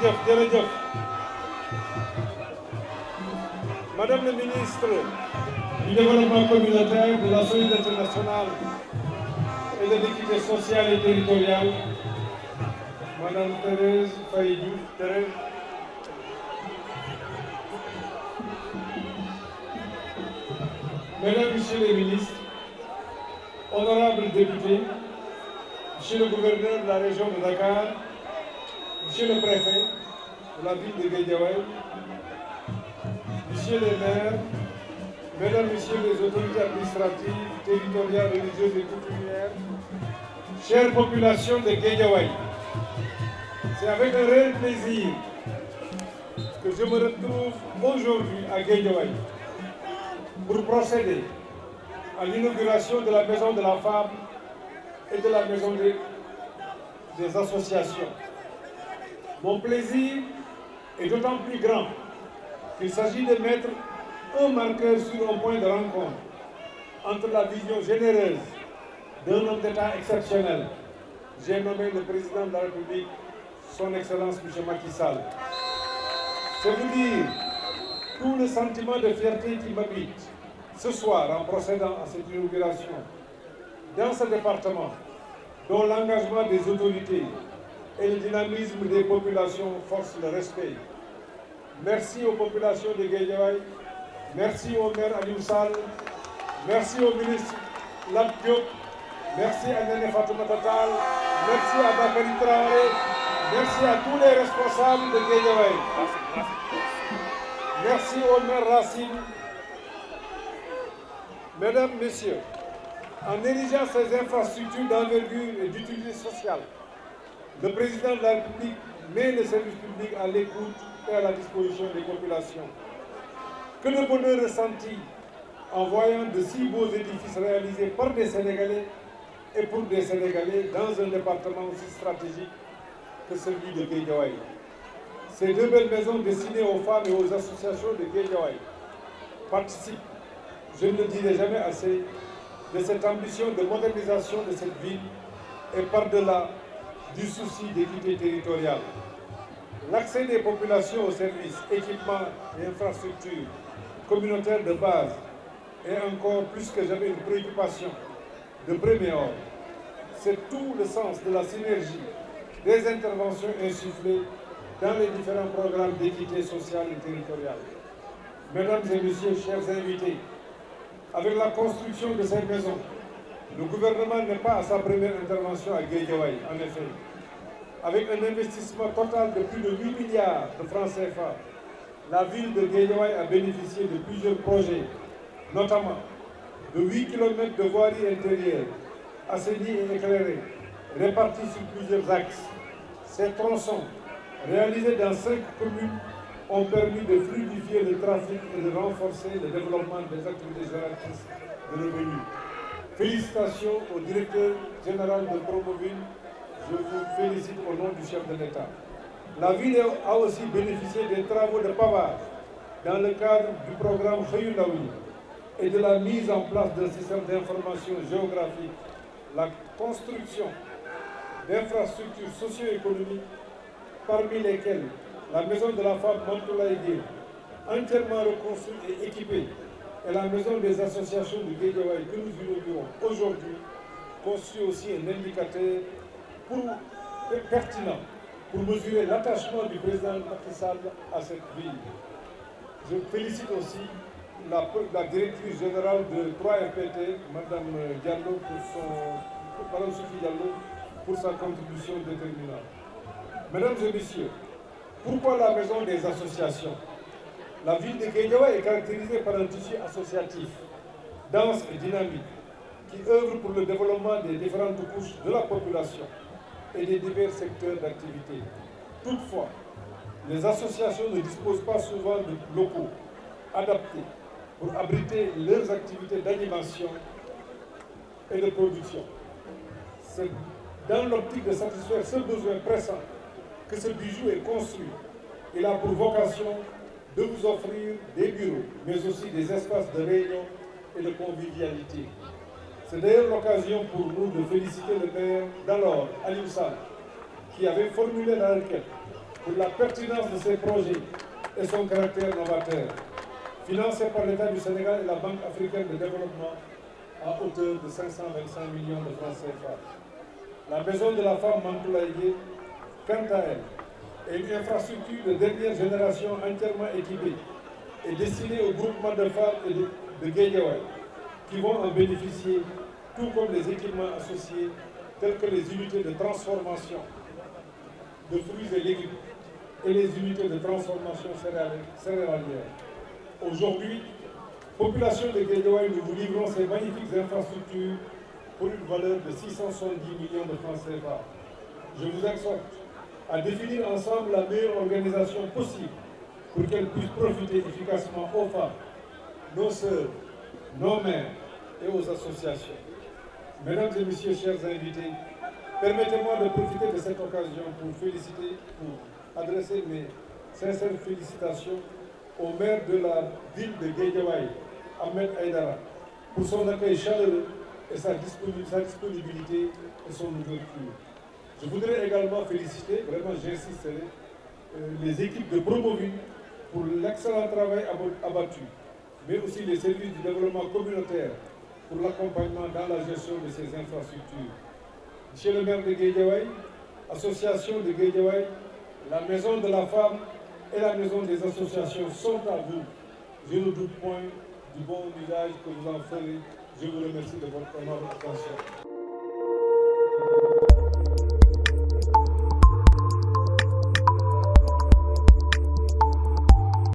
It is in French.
jërëjëf. Madame le ministre du Développement communautaire, de la solidarité nationale et de l'équité sociale et territoriale, Madame Thérèse Faye Diouf. Thérèse. Mesdames, Messieurs les ministres, honorables députés, Monsieur le gouverneur de la région de Dakar, Monsieur le préfet de la ville de Guédiawaye, Monsieur les maires, Mesdames, Messieurs les autorités administratives, territoriales, religieuses et coutumières, chère population de Guédiawaye, c'est avec un réel plaisir que je me retrouve aujourd'hui à Guédiawaye pour procéder à l'inauguration de la Maison de la Femme et de la Maison des associations. Mon plaisir est d'autant plus grand qu'il s'agit de mettre un marqueur sur un point de rencontre entre la vision généreuse d'un homme d'État exceptionnel, j'ai nommé le président de la République, son Excellence M. Macky Sall. C'est vous dire tout le sentiment de fierté qui m'habite ce soir en procédant à cette inauguration dans ce département dont l'engagement des autorités et le dynamisme des populations forcent le respect. Merci aux populations de Guédiawaye, merci au maire Aliou Sall, merci au ministre Lat Diop, merci à Néné Fatoumata Tall, merci à Bakary Traoré, merci à tous les responsables de Guédiawaye. Merci au maire Racine. Mesdames, Messieurs, en érigeant ces infrastructures d'envergure et d'utilité sociale, le président de la République met le service public à l'écoute et à la disposition des populations. Que le bonheur ressenti en voyant de si beaux édifices réalisés par des Sénégalais et pour des Sénégalais dans un département aussi stratégique que celui de Guédiawaye. Ces deux belles maisons destinées aux femmes et aux associations de Guédiawaye participent, je ne le dirai jamais assez, de cette ambition de modernisation de cette ville et par-delà du souci d'équité territoriale. L'accès des populations aux services, équipements et infrastructures communautaires de base est encore plus que jamais une préoccupation de premier ordre. C'est tout le sens de la synergie des interventions insufflées dans les différents programmes d'équité sociale et territoriale. Mesdames et Messieurs, chers invités, avec la construction de cette maison, le gouvernement n'est pas à sa première intervention à Guédiawaye, en effet. Avec un investissement total de plus de 8 milliards de francs CFA, la ville de Guédiawaye a bénéficié de plusieurs projets, notamment de 8 km de voirie intérieure, assainie et éclairée, répartis sur plusieurs axes. Ces tronçons, réalisés dans 5 communes, ont permis de fluidifier le trafic et de renforcer le développement des activités génératrices de revenus. Félicitations au directeur général de Promoville. Je vous félicite au nom du chef de l'État. La ville a aussi bénéficié des travaux de pavage dans le cadre du programme Xëyu Ndaw ñi et de la mise en place d'un système d'information géographique, la construction d'infrastructures socio-économiques, parmi lesquelles la maison de la femme Mantoulaye Gueye, entièrement reconstruite et équipée, et la maison des associations de Guédiawaye que nous inaugurons aujourd'hui, constitue aussi un indicateur pertinent pour mesurer l'attachement du président Macky Sall à cette ville. Je félicite aussi la directrice générale de 3FPT, Madame Diallo, Madame Sophie Diallo, pour sa contribution déterminante. Mesdames et Messieurs, pourquoi la maison des associations? La ville de Guédiawaye est caractérisée par un tissu associatif, dense et dynamique, qui œuvre pour le développement des différentes couches de la population et des divers secteurs d'activité. Toutefois, les associations ne disposent pas souvent de locaux adaptés pour abriter leurs activités d'animation et de production. C'est dans l'optique de satisfaire ce besoin pressant que ce bijou est construit. Il a pour vocation de vous offrir des bureaux, mais aussi des espaces de réunion et de convivialité. C'est d'ailleurs l'occasion pour nous de féliciter le maire d'alors, Aliou Sall, qui avait formulé la requête pour la pertinence de ces projets et son caractère novateur, financé par l'État du Sénégal et la Banque africaine de développement à hauteur de 525 millions de francs CFA. La maison de la femme Mantoulaye, quant à elle, est une infrastructure de dernière génération entièrement équipée et destinée au groupement de femmes et de Guédiawaye qui vont en bénéficier, tout comme les équipements associés tels que les unités de transformation de fruits et légumes et les unités de transformation céréalière. Aujourd'hui, population de Guédiawaye, nous vous livrons ces magnifiques infrastructures pour une valeur de 670 millions de francs CFA. Je vous exhorte à définir ensemble la meilleure organisation possible pour qu'elle puisse profiter efficacement aux femmes, nos sœurs, nos mères et aux associations. Mesdames et messieurs, chers invités, permettez-moi de profiter de cette occasion pour adresser mes sincères félicitations au maire de la ville de Guédiawaye, Ahmed Aïdara, pour son accueil chaleureux et sa disponibilité et son ouverture. Je voudrais également féliciter, vraiment j'insisterai, les équipes de Promoville pour l'excellent travail abattu, mais aussi les services du développement communautaire pour l'accompagnement dans la gestion de ces infrastructures. Monsieur le maire de Guédiawaye, association de Guédiawaye, la maison de la femme et la maison des associations sont à vous. Je ne doute point du bon usage que vous en ferez. Je vous remercie de votre aimable attention.